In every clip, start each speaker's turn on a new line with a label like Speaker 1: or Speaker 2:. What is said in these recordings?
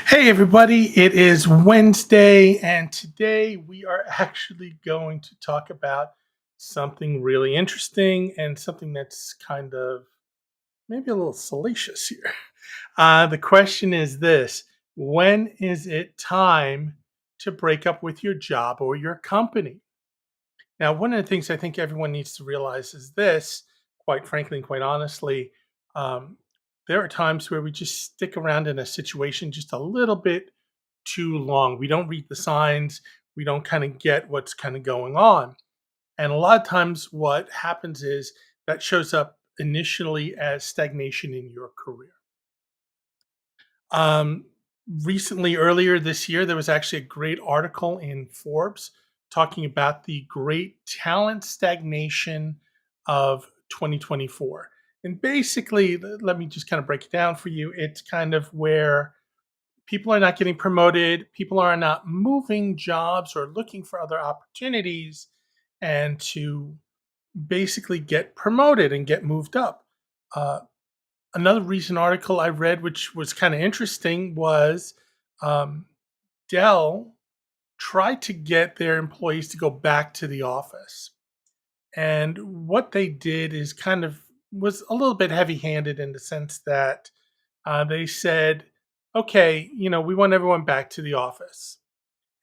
Speaker 1: Hey, everybody, it is Wednesday, and today we are actually going to talk about something really interesting and something that's kind of maybe a little salacious here. The question is this: when is it time to break up with your job or your company? Now, one of the things I think everyone needs to realize is this, quite frankly and quite honestly. Um, there are times where we just stick around in a situation just a little bit too long. We don't read the signs. We don't kind of get what's kind of going on. And a lot of times, what happens is that shows up initially as stagnation in your career. Um, Recently, earlier this year, there was actually a great article in Forbes talking about the great talent stagnation of 2024. And basically, let me just kind of break it down for you. It's kind of where people are not getting promoted, people are not moving jobs or looking for other opportunities and to basically get promoted and get moved up. Uh, Another recent article I read, which was kind of interesting, was um, Dell tried to get their employees to go back to the office. And what they did is kind of was a little bit heavy handed in the sense that they said, okay, we want everyone back to the office.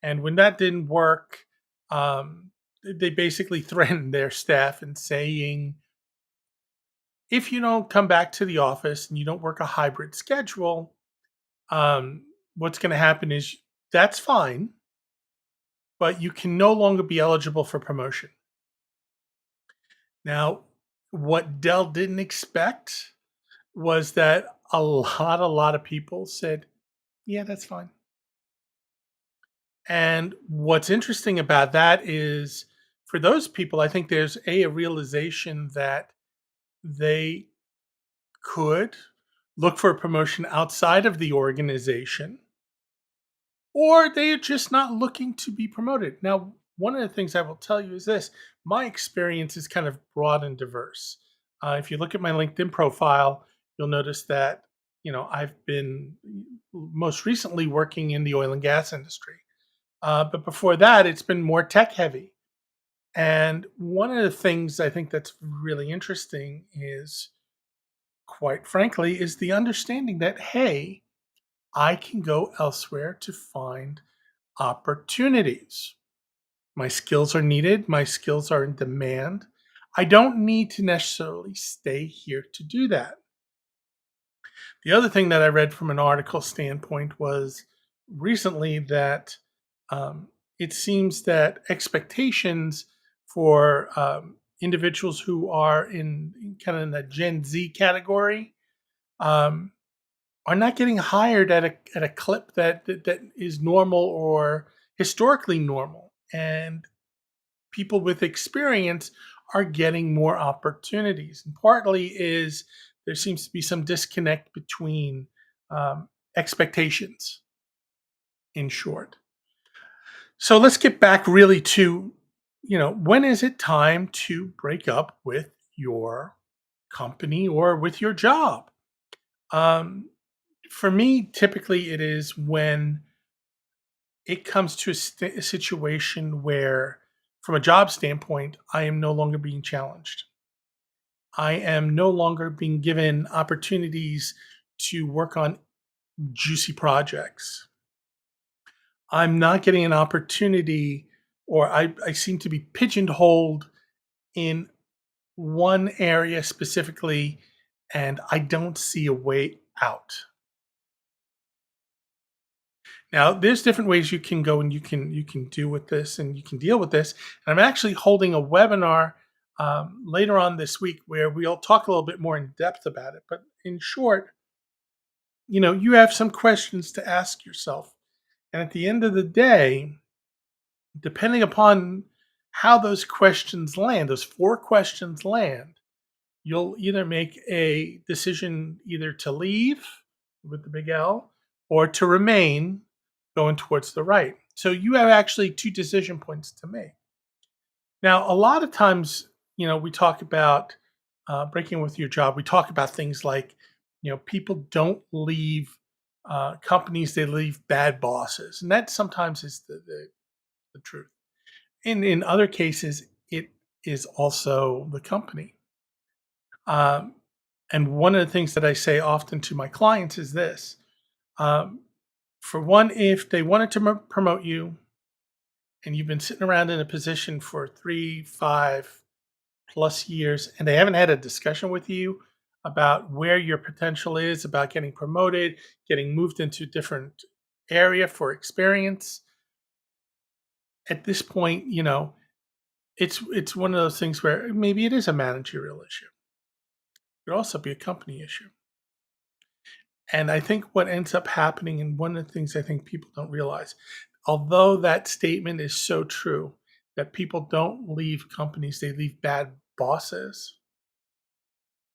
Speaker 1: And when that didn't work, they basically threatened their staff and saying, if you don't come back to the office and you don't work a hybrid schedule, um, what's going to happen is that's fine, but you can no longer be eligible for promotion. Now, what Dell didn't expect was that a lot of people said, yeah, that's fine. And what's interesting about that is for those people, I think there's a realization that they could look for a promotion outside of the organization, or they are just not looking to be promoted. Now, one of the things I will tell you is this: my experience is kind of broad and diverse. If you look at my LinkedIn profile, you'll notice that I've been most recently working in the oil and gas industry. But before that, it's been more tech heavy. And one of the things I think that's really interesting is, quite frankly, is the understanding that, hey, I can go elsewhere to find opportunities. My skills are needed, my skills are in demand. I don't need to necessarily stay here to do that. The other thing that I read from an article standpoint was recently that um, it seems that expectations for individuals who are in kind of in the Gen Z category um, are not getting hired at a clip that is normal or historically normal, and people with experience are getting more opportunities. And partly is there seems to be some disconnect between expectations, in short. So let's get back really to, when is it time to break up with your company or with your job? Um, for me, typically it is when it comes to a situation where, from a job standpoint, I am no longer being challenged. I am no longer being given opportunities to work on juicy projects. I'm not getting an opportunity, or I seem to be pigeonholed in one area specifically, and I don't see a way out. Now, there's different ways you can go and you can do with this and you can deal with this. And I'm actually holding a webinar later on this week where we'll talk a little bit more in depth about it. But in short, you have some questions to ask yourself, and at the end of the day, depending upon how those questions land, those four questions land, you'll either make a decision either to leave with the big L or to remain going towards the right. So you have actually two decision points to make. Now, a lot of times, we talk about breaking with your job. We talk about things like, people don't leave Companies, they leave bad bosses, and that sometimes is the truth. In other cases, it is also the company. Um, and one of the things that I say often to my clients is this: um, for one, if they wanted to promote you, and you've been sitting around in a position for 3, 5 plus years, and they haven't had a discussion with you about where your potential is, about getting promoted, getting moved into a different area for experience, at this point, it's one of those things where maybe it is a managerial issue. It could also be a company issue. And I think what ends up happening, and one of the things I think people don't realize, although that statement is so true, that people don't leave companies, they leave bad bosses.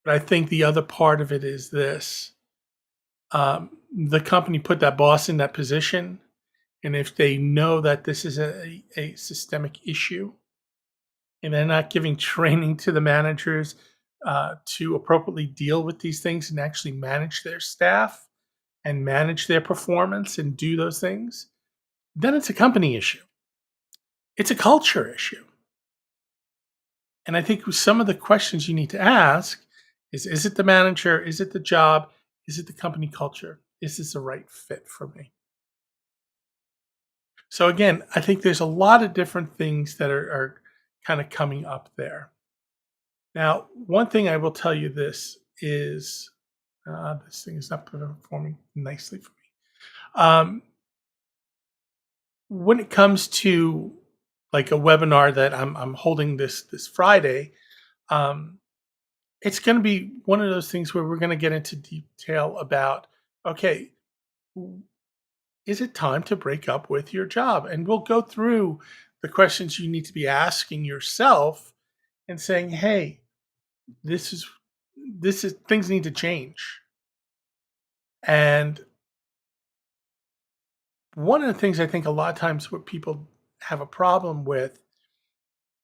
Speaker 1: But I think the other part of it is this: the company put that boss in that position. And if they know that this is a systemic issue, and they're not giving training to the managers to appropriately deal with these things and actually manage their staff and manage their performance and do those things, then it's a company issue. It's a culture issue. And I think some of the questions you need to ask is it the manager? Is it the job? Is it the company culture? Is this a right fit for me? So again, I think there's a lot of different things that are kind of coming up there. Now, one thing I will tell you this is this thing is not performing nicely for me. When it comes to like a webinar that I'm holding this Friday, um, it's going to be one of those things where we're going to get into detail about, okay, is it time to break up with your job? And we'll go through the questions you need to be asking yourself and saying, hey, this is things need to change. And one of the things I think a lot of times what people have a problem with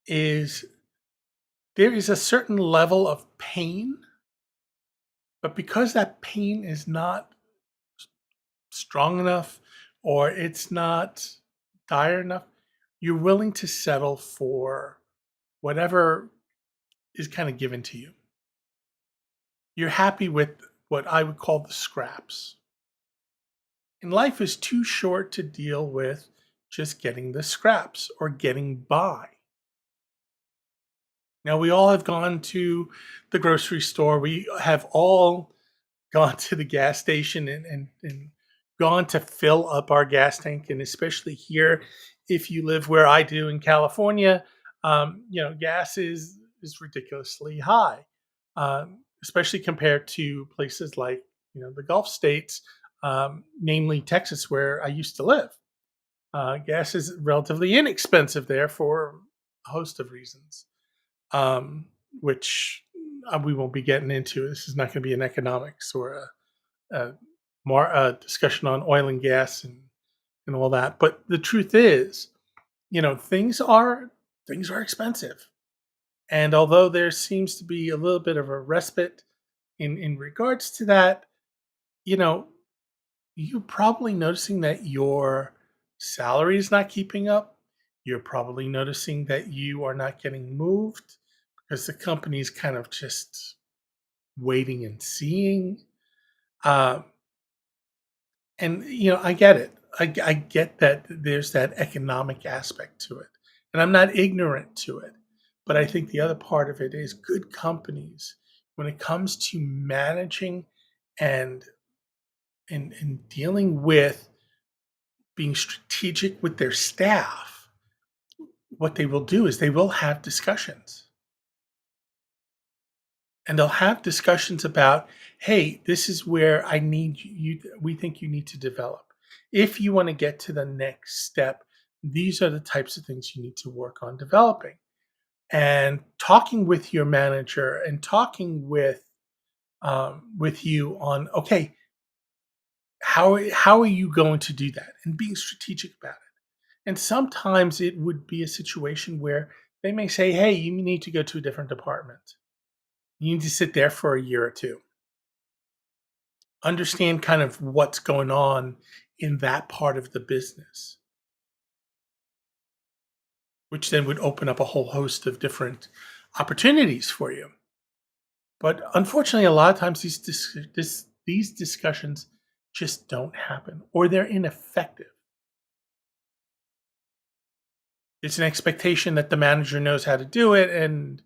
Speaker 1: is there is a certain level of pain, but because that pain is not strong enough or it's not dire enough, you're willing to settle for whatever is kind of given to you. You're happy with what I would call the scraps. And life is too short to deal with just getting the scraps or getting by. Now, we all have gone to the grocery store. We have all gone to the gas station and gone to fill up our gas tank. And especially here, if you live where I do in California, gas is ridiculously high, especially compared to places like the Gulf states, namely Texas, where I used to live. Gas is relatively inexpensive there for a host of reasons, which we won't be getting into. This is not going to be an economics or a more discussion on oil and gas and all that. But the truth is, things are expensive, and although there seems to be a little bit of a respite in regards to that, you know, you're probably noticing that your salary is not keeping up. You're probably noticing that you are not getting moved because the company's kind of just waiting and seeing. Uh, and I get it. I get that there's that economic aspect to it, and I'm not ignorant to it. But I think the other part of it is good companies when it comes to managing and and dealing with being strategic with their staff. What they will do is they will have discussions, and they'll have discussions about, hey, this is where I need you, we think you need to develop. If you want to get to the next step, these are the types of things you need to work on developing. And talking with your manager and talking with you on, okay, how are you going to do that, and being strategic about it. And sometimes it would be a situation where they may say, hey, you need to go to a different department. You need to sit there for a year or two. Understand kind of what's going on in that part of the business, which then would open up a whole host of different opportunities for you. But unfortunately, a lot of times these discussions just don't happen, or they're ineffective. It's an expectation that the manager knows how to do it, and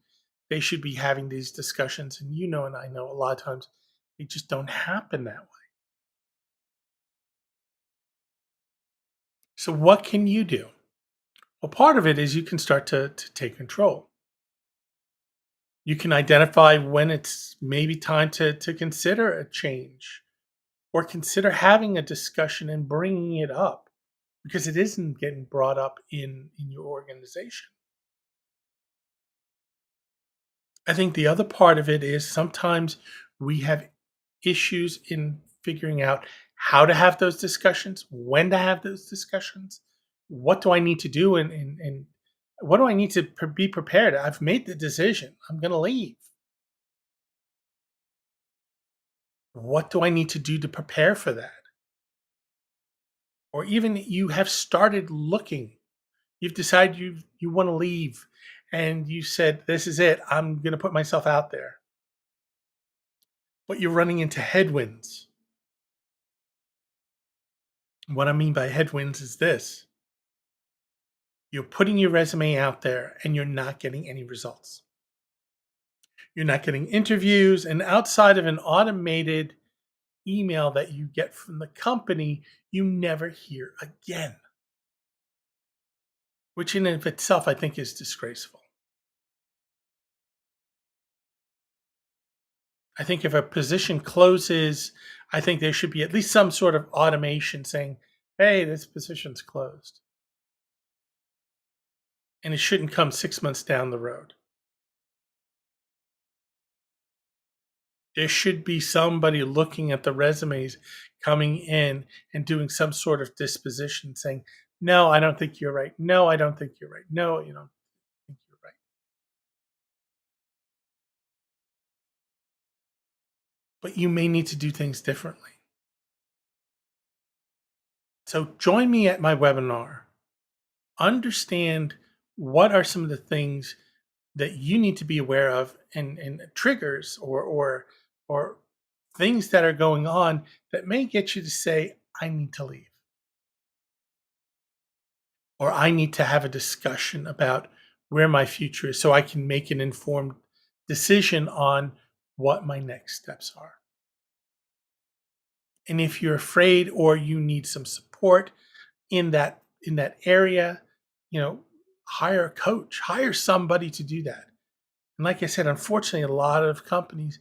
Speaker 1: they should be having these discussions. And and I know a lot of times they just don't happen that way. So, what can you do? Well, part of it is you can start to take control. You can identify when it's maybe time to consider a change or consider having a discussion and bringing it up because it isn't getting brought up in your organization. I think the other part of it is sometimes we have issues in figuring out how to have those discussions, when to have those discussions, what do I need to do, and what do I need to be prepared. I've made the decision, I'm going to leave. What do I need to do to prepare for that? Or even you have started looking, you've decided you want to leave, and you said, this is it, I'm going to put myself out there, but you're running into headwinds. What I mean by headwinds is this: you're putting your resume out there and you're not getting any results. You're not getting interviews, and outside of an automated email that you get from the company, you never hear again, which in and of itself I think is disgraceful. I think if a position closes, I think there should be at least some sort of automation saying, hey, this position's closed. And it shouldn't come 6 months down the road. There should be somebody looking at the resumes coming in and doing some sort of disposition saying, no, I don't think you're right. No, I don't think you're right. No, you don't think you're right. But you may need to do things differently. So join me at my webinar. Understand what are some of the things that you need to be aware of, and triggers or things that are going on that may get you to say, I need to leave, or I need to have a discussion about where my future is so I can make an informed decision on what my next steps are. And if you're afraid or you need some support in that area, you know, hire a coach, hire somebody to do that. And like I said, unfortunately, a lot of companies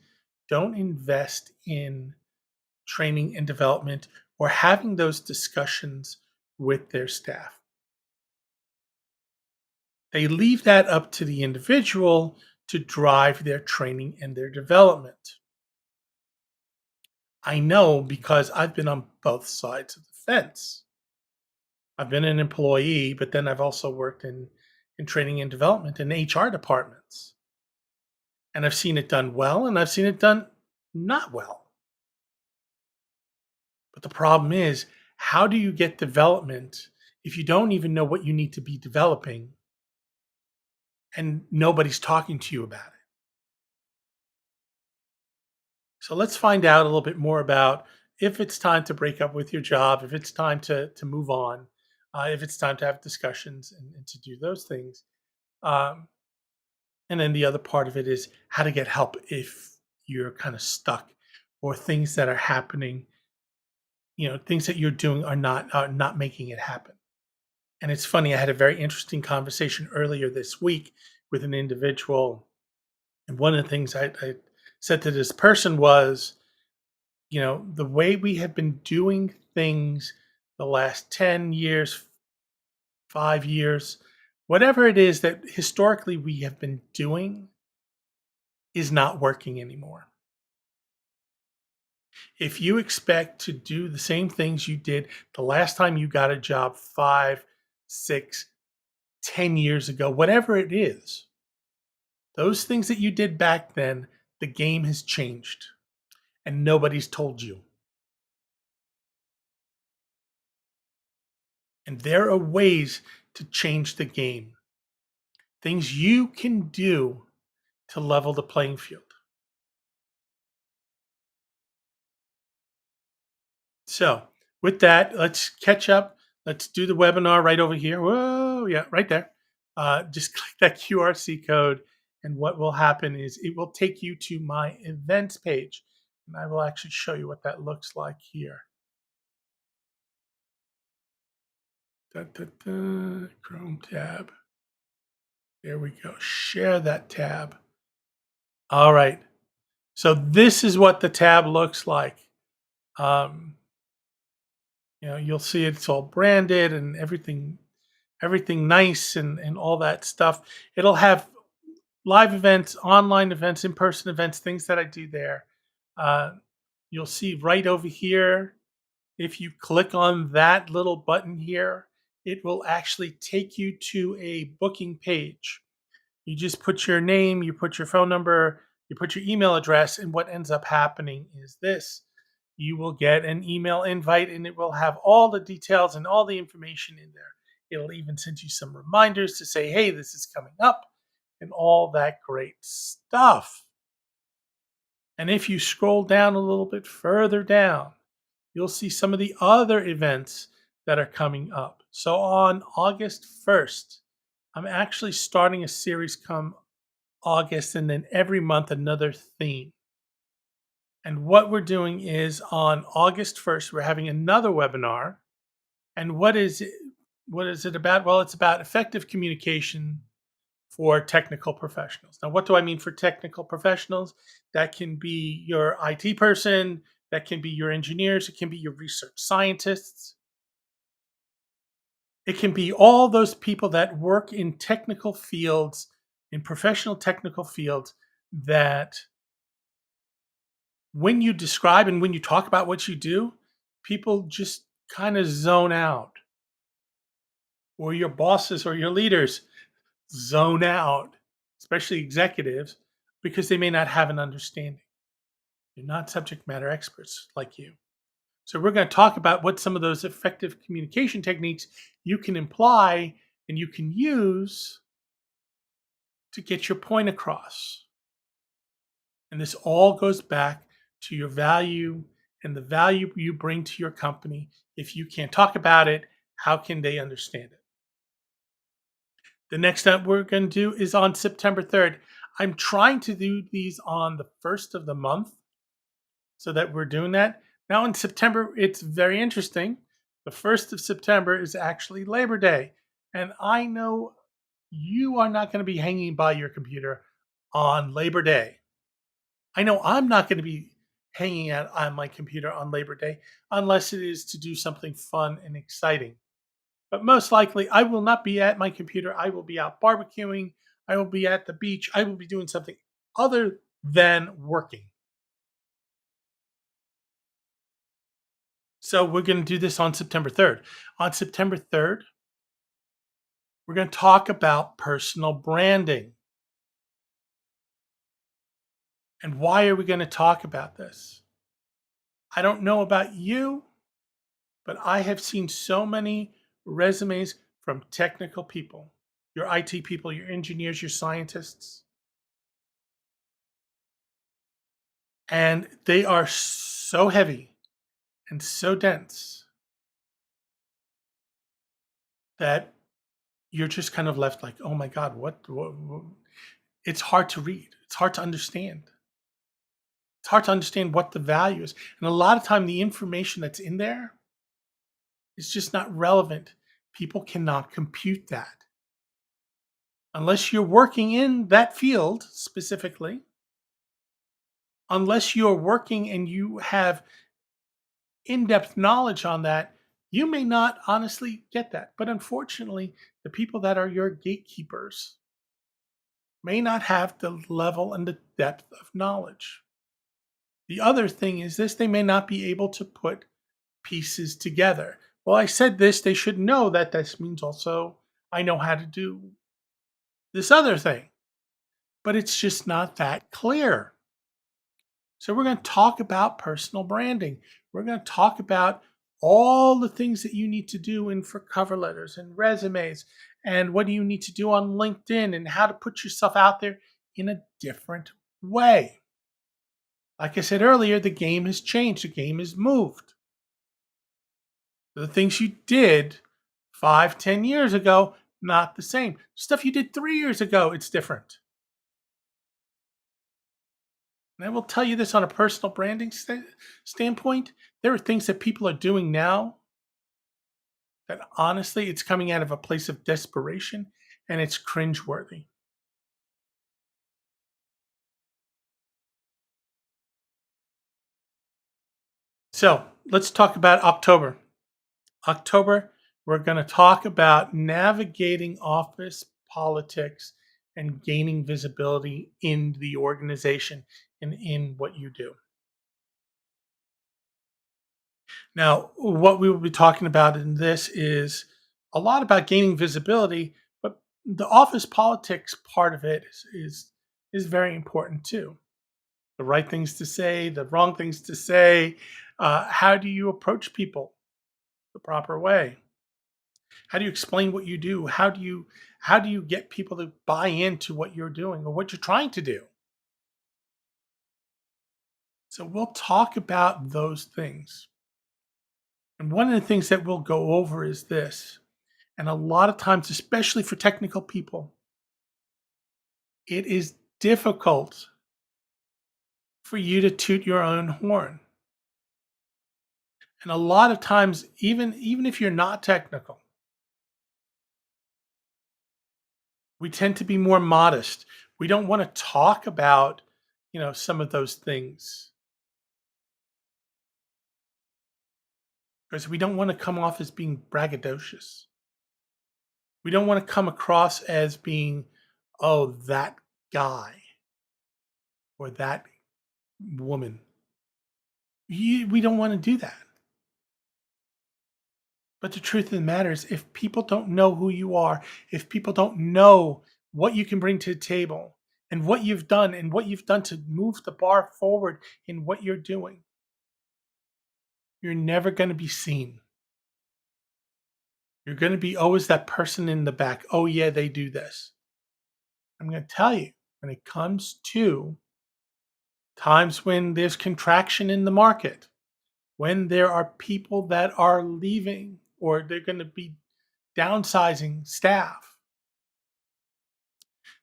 Speaker 1: don't invest in training and development or having those discussions with their staff. They leave that up to the individual to drive their training and their development. I know because I've been on both sides of the fence. I've been an employee, but then I've also worked in training and development in HR departments. And I've seen it done well and I've seen it done not well. But the problem is, how do you get development if you don't even know what you need to be developing and nobody's talking to you about it? So let's find out a little bit more about if it's time to break up with your job, if it's time to move on, if it's time to have discussions and to do those things. Um, and then the other part of it is how to get help if you're kind of stuck or things that are happening, things that you're doing are not making it happen. And it's funny, I had a very interesting conversation earlier this week with an individual. And one of the things I said to this person was, the way we have been doing things the last 10 years, 5 years, whatever it is that historically we have been doing is not working anymore. If you expect to do the same things you did the last time you got a job 5, 6, 10 years ago, whatever it is, those things that you did back then, the game has changed and nobody's told you. And there are ways to change the game, things you can do to level the playing field. So, with that, let's catch up. Let's do the webinar right over here. Whoa, yeah, right there. Just click that QRC code, and what will happen is it will take you to my events page, and I will actually show you what that looks like here. Da, da, da, Chrome tab. There we go. Share that tab. All right. So this is what the tab looks like. Um, you'll see it's all branded and everything nice and all that stuff. It'll have live events, online events, in-person events, things that I do there. Uh, you'll see right over here, if you click on that little button here, it will actually take you to a booking page. You just put your name, you put your phone number, you put your email address, and what ends up happening is this. You will get an email invite and it will have all the details and all the information in there. It'll even send you some reminders to say, hey, this is coming up and all that great stuff. And if you scroll down a little bit further down, you'll see some of the other events that are coming up. So on August 1st, I'm actually starting a series come August, and then every month another theme. And what we're doing is on August 1st, we're having another webinar. And what is it? What is it about? Well, it's about effective communication for technical professionals. Now, what do I mean for technical professionals? That can be your IT person, that can be your engineers, it can be your research scientists. It can be all those people that work in technical fields, in professional technical fields, that when you describe and when you talk about what you do, people just kind of zone out, or your bosses or your leaders zone out, especially executives, because they may not have an understanding. They're not subject matter experts like you. So, we're going to talk about what some of those effective communication techniques you can apply and you can use to get your point across. And this all goes back to your value and the value you bring to your company. If you can't talk about it, how can they understand it? The next step we're going to do is on September 3rd. I'm trying to do these on the first of the month so that we're doing that. Now in September, it's very interesting. The 1st of September is actually Labor Day. And I know you are not going to be hanging by your computer on Labor Day. I know I'm not going to be hanging out on my computer on Labor Day unless it is to do something fun and exciting. But most likely, I will not be at my computer. I will be out barbecuing. I will be at the beach. I will be doing something other than working. So we're going to do this on September 3rd. On September 3rd, we're going to talk about personal branding. And why are we going to talk about this? I don't know about you, but I have seen so many resumes from technical people, your IT people, your engineers, your scientists, and they are so heavy and so dense that you're just kind of left like, oh my God, what? It's hard to read. It's hard to understand. It's hard to understand what the value is. And a lot of time, the information that's in there is just not relevant. People cannot compute that unless you're working in that field specifically, unless you're working and you have in-depth knowledge on that, you may not honestly get that. But unfortunately, the people that are your gatekeepers may not have the level and the depth of knowledge. The other thing is this: they may not be able to put pieces together. Well, I said this, they should know that this means also I know how to do this other thing. But it's just not that clear. So we're going to talk about personal branding. We're going to talk about all the things that you need to do in for cover letters and resumes, and what do you need to do on LinkedIn, and how to put yourself out there in a different way. Like I said earlier, the game has changed, the game has moved. The things you did 5, 10 years ago, not the same. Stuff you did 3 years ago, it's different. And I will tell you this on a personal branding standpoint. There are things that people are doing now that honestly, it's coming out of a place of desperation and it's cringeworthy. So let's talk about October. October, we're going to talk about navigating office politics and gaining visibility in the organization and in what you do. Now, what we will be talking about in this is a lot about gaining visibility, but the office politics part of it is very important too. The right things to say, the wrong things to say. How do you approach people the proper way? How do you explain what you do? How do you get people to buy into what you're doing or what you're trying to do? So we'll talk about those things. And one of the things that we'll go over is this. And a lot of times, especially for technical people, it is difficult for you to toot your own horn. And a lot of times, even if you're not technical, we tend to be more modest. We don't want to talk about, some of those things because we don't want to come off as being braggadocious. We don't want to come across as being, oh, that guy or that woman. We don't want to do that. But the truth of the matter is, if people don't know who you are, if people don't know what you can bring to the table and what you've done to move the bar forward in what you're doing, you're never going to be seen. You're going to be always that person in the back. Oh, yeah, they do this. I'm going to tell you, when it comes to times when there's contraction in the market, when there are people that are leaving or they're going to be downsizing staff,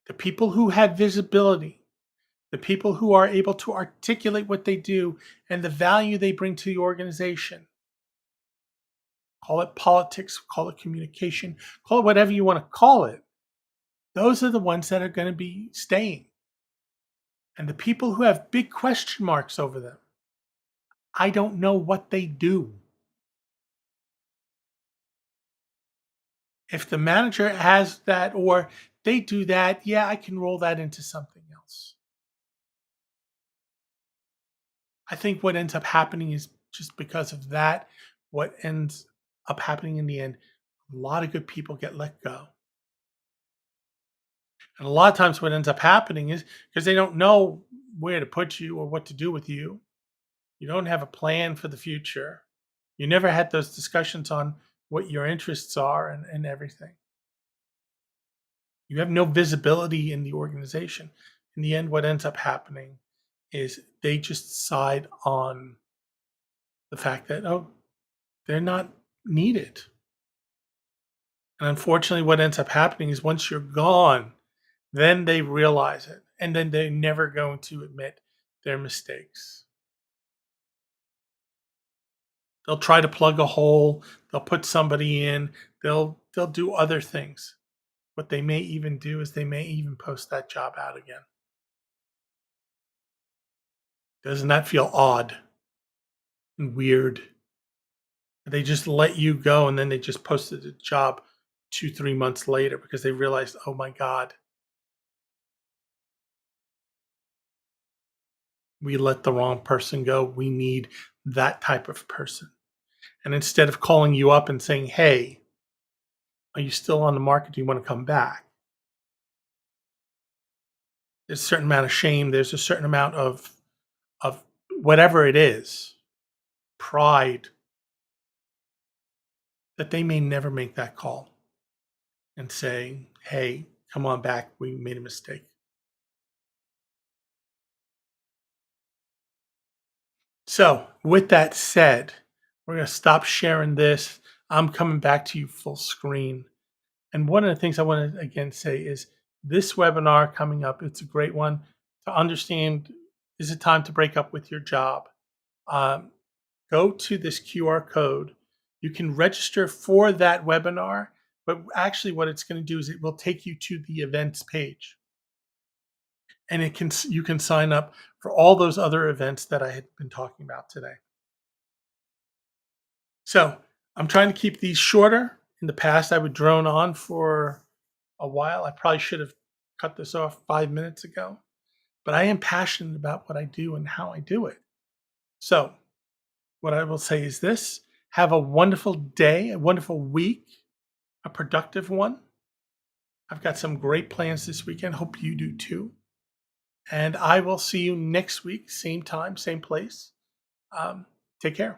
Speaker 1: the people who have visibility, the people who are able to articulate what they do and the value they bring to the organization, call it politics, call it communication, call it whatever you want to call it, those are the ones that are going to be staying. And the people who have big question marks over them, I don't know what they do. If the manager has that or they do that, yeah, I can roll that into something else. I think what ends up happening is just because of that, what ends up happening in the end, a lot of good people get let go. And a lot of times what ends up happening is because they don't know where to put you or what to do with you. You don't have a plan for the future. You never had those discussions on what your interests are and everything. You have no visibility in the organization. In the end, what ends up happening is they just side on the fact that, oh, they're not needed. And unfortunately, what ends up happening is once you're gone, then they realize it. And then they're never going to admit their mistakes. They'll try to plug a hole, they'll put somebody in, they'll do other things. What they may even do is they may even post that job out again. Doesn't that feel odd and weird? They just let you go and then they just posted a job 2, 3 months later because they realized, oh my God, we let the wrong person go. We need that type of person. And instead of calling you up and saying, hey, are you still on the market? Do you want to come back? There's a certain amount of shame. There's a certain amount of whatever it is, pride, that they may never make that call and say, hey, come on back, we made a mistake. So, with that said, we're going to stop sharing this. I'm coming back to you full screen. And one of the things I want to again say is this webinar coming up, it's a great one to understand, is it time to break up with your job? Um, Go to this QR code. You can register for that webinar, but actually what it's going to do is it will take you to the events page. And you can sign up for all those other events that I had been talking about today. So I'm trying to keep these shorter. In the past, I would drone on for a while. I probably should have cut this off 5 minutes ago, but I am passionate about what I do and how I do it. So, what I will say is this: have a wonderful day, a wonderful week, a productive one. I've got some great plans this weekend. Hope you do too. And I will see you next week, same time, same place. Take care.